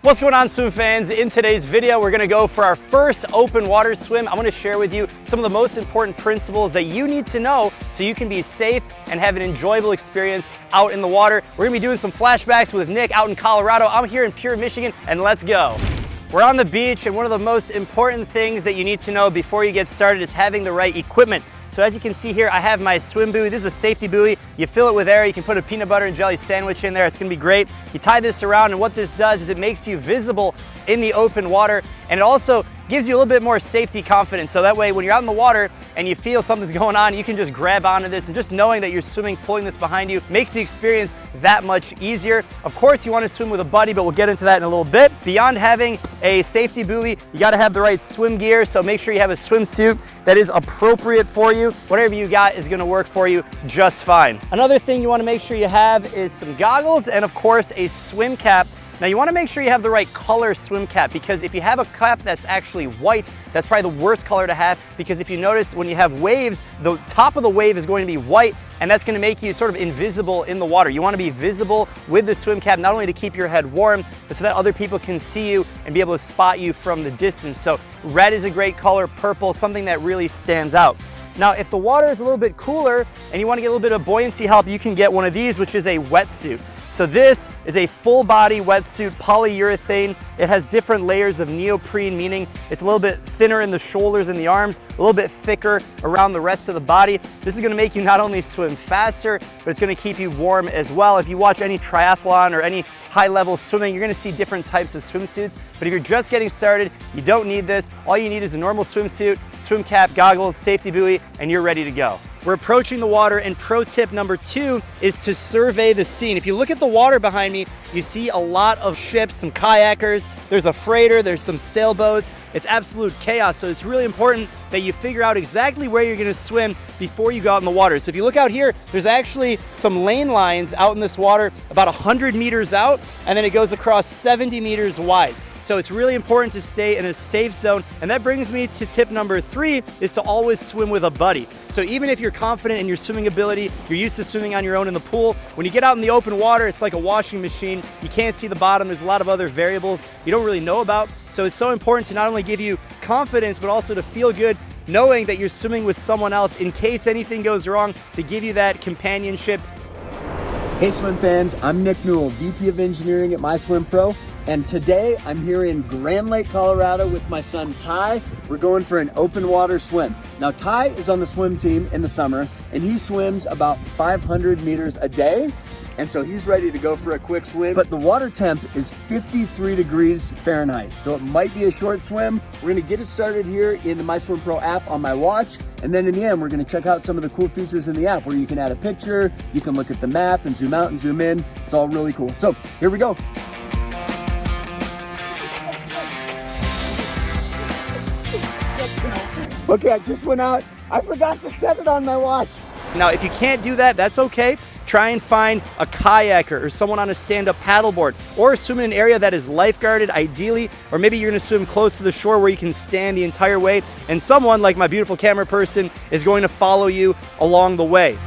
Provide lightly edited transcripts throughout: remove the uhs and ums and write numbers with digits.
What's going on, swim fans? In today's video, we're gonna go for our first open water swim. I'm gonna share with you some of the most important principles that you need to know so you can be safe and have an enjoyable experience out in the water. We're gonna be doing some flashbacks with Nick out in Colorado. I'm here in Pure, Michigan, and let's go. We're on the beach, and one of the most important things that you need to know before you get started is having the right equipment. So as you can see here, I have my swim buoy. This is a safety buoy. You fill it with air. You can put a peanut butter and jelly sandwich in there. It's gonna be great. You tie this around, and what this does is it makes you visible in the open water, and it also gives you a little bit more safety confidence. So that way, when you're out in the water and you feel something's going on, you can just grab onto this, and just knowing that you're swimming, pulling this behind you, makes the experience that much easier. Of course, you wanna swim with a buddy, but we'll get into that in a little bit. Beyond having a safety buoy, you gotta have the right swim gear, so make sure you have a swimsuit that is appropriate for you. Whatever you got is gonna work for you just fine. Another thing you wanna make sure you have is some goggles and, of course, a swim cap. Now you want to make sure you have the right color swim cap, because if you have a cap that's actually white, that's probably the worst color to have, because if you notice when you have waves, the top of the wave is going to be white, and that's going to make you sort of invisible in the water. You want to be visible with the swim cap, not only to keep your head warm, but so that other people can see you and be able to spot you from the distance. So red is a great color, purple, something that really stands out. Now, if the water is a little bit cooler and you want to get a little bit of buoyancy help, you can get one of these, which is a wetsuit. So this is a full body wetsuit, polyurethane. It has different layers of neoprene, meaning it's a little bit thinner in the shoulders and the arms, a little bit thicker around the rest of the body. This is gonna make you not only swim faster, but it's gonna keep you warm as well. If you watch any triathlon or any high level swimming, you're gonna see different types of swimsuits. But if you're just getting started, you don't need this. All you need is a normal swimsuit, swim cap, goggles, safety buoy, and you're ready to go. We're approaching the water, and pro tip number 2 is to survey the scene. If you look at the water behind me, you see a lot of ships, some kayakers, there's a freighter, there's some sailboats. It's absolute chaos, so it's really important that you figure out exactly where you're gonna swim before you go out in the water. So if you look out here, there's actually some lane lines out in this water about 100 meters out, and then it goes across 70 meters wide. So it's really important to stay in a safe zone. And that brings me to tip number 3, is to always swim with a buddy. So even if you're confident in your swimming ability, you're used to swimming on your own in the pool, when you get out in the open water, it's like a washing machine. You can't see the bottom. There's a lot of other variables you don't really know about. So it's so important to not only give you confidence, but also to feel good knowing that you're swimming with someone else in case anything goes wrong, to give you that companionship. Hey swim fans, I'm Nick Newell, VP of Engineering at MySwimPro. And today I'm here in Grand Lake, Colorado with my son Ty. We're going for an open water swim. Now Ty is on the swim team in the summer, and he swims about 500 meters a day. And so he's ready to go for a quick swim. But the water temp is 53 degrees Fahrenheit. So it might be a short swim. We're gonna get it started here in the MySwimPro app on my watch. And then in the end, we're gonna check out some of the cool features in the app where you can add a picture, you can look at the map and zoom out and zoom in. It's all really cool. So here we go. Okay, I just went out. I forgot to set it on my watch. Now, if you can't do that, that's okay. Try and find a kayaker or someone on a stand-up paddleboard, or swim in an area that is lifeguarded ideally, or maybe you're gonna swim close to the shore where you can stand the entire way, and someone like my beautiful camera person is going to follow you along the way.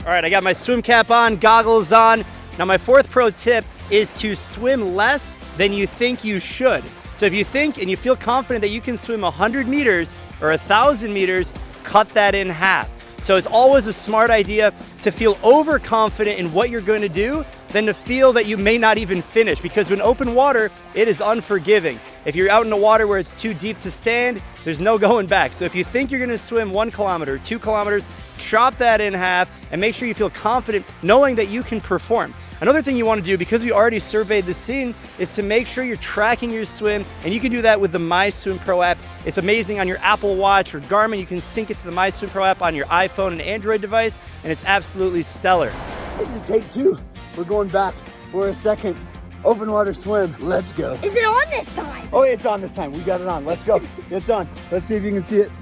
All right, I got my swim cap on, goggles on. Now my 4th pro tip is to swim less than you think you should. So if you think and you feel confident that you can swim 100 meters or 1,000 meters, cut that in half. So it's always a smart idea to feel overconfident in what you're going to do than to feel that you may not even finish, because in open water, it is unforgiving. If you're out in the water where it's too deep to stand, there's no going back. So if you think you're gonna swim 1 kilometer, 2 kilometers, chop that in half and make sure you feel confident knowing that you can perform. Another thing you want to do, because we already surveyed the scene, is to make sure you're tracking your swim, and you can do that with the MySwimPro app. It's amazing on your Apple Watch or Garmin. You can sync it to the MySwimPro app on your iPhone and Android device, and it's absolutely stellar. This is take 2. We're going back for a second open water swim. Let's go. Is it on this time? Oh, it's on this time. We got it on. Let's go. It's on. Let's see if you can see it.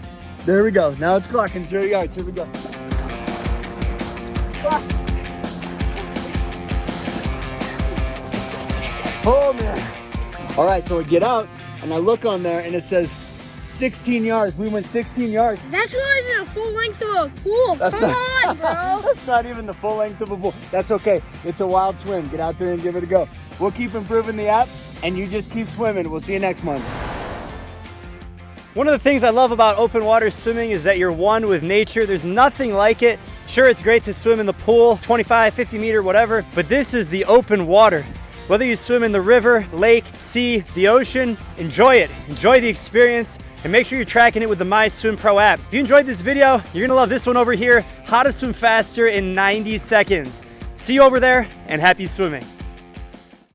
There we go. Now it's clocking. Here we go. Here we go. Oh man. All right, so I get out and I look on there and it says 16 yards. We went 16 yards. That's not even a full length of a pool. That's Come not- on, bro. That's not even the full length of a pool. That's okay. It's a wild swim. Get out there and give it a go. We'll keep improving the app, and you just keep swimming. We'll see you next month. One of the things I love about open water swimming is that you're one with nature. There's nothing like it. Sure, it's great to swim in the pool, 25, 50 meter, whatever, but this is the open water. Whether you swim in the river, lake, sea, the ocean, enjoy it. Enjoy the experience, and make sure you're tracking it with the MySwimPro app. If you enjoyed this video, you're gonna love this one over here, how to swim faster in 90 seconds. See you over there, and happy swimming.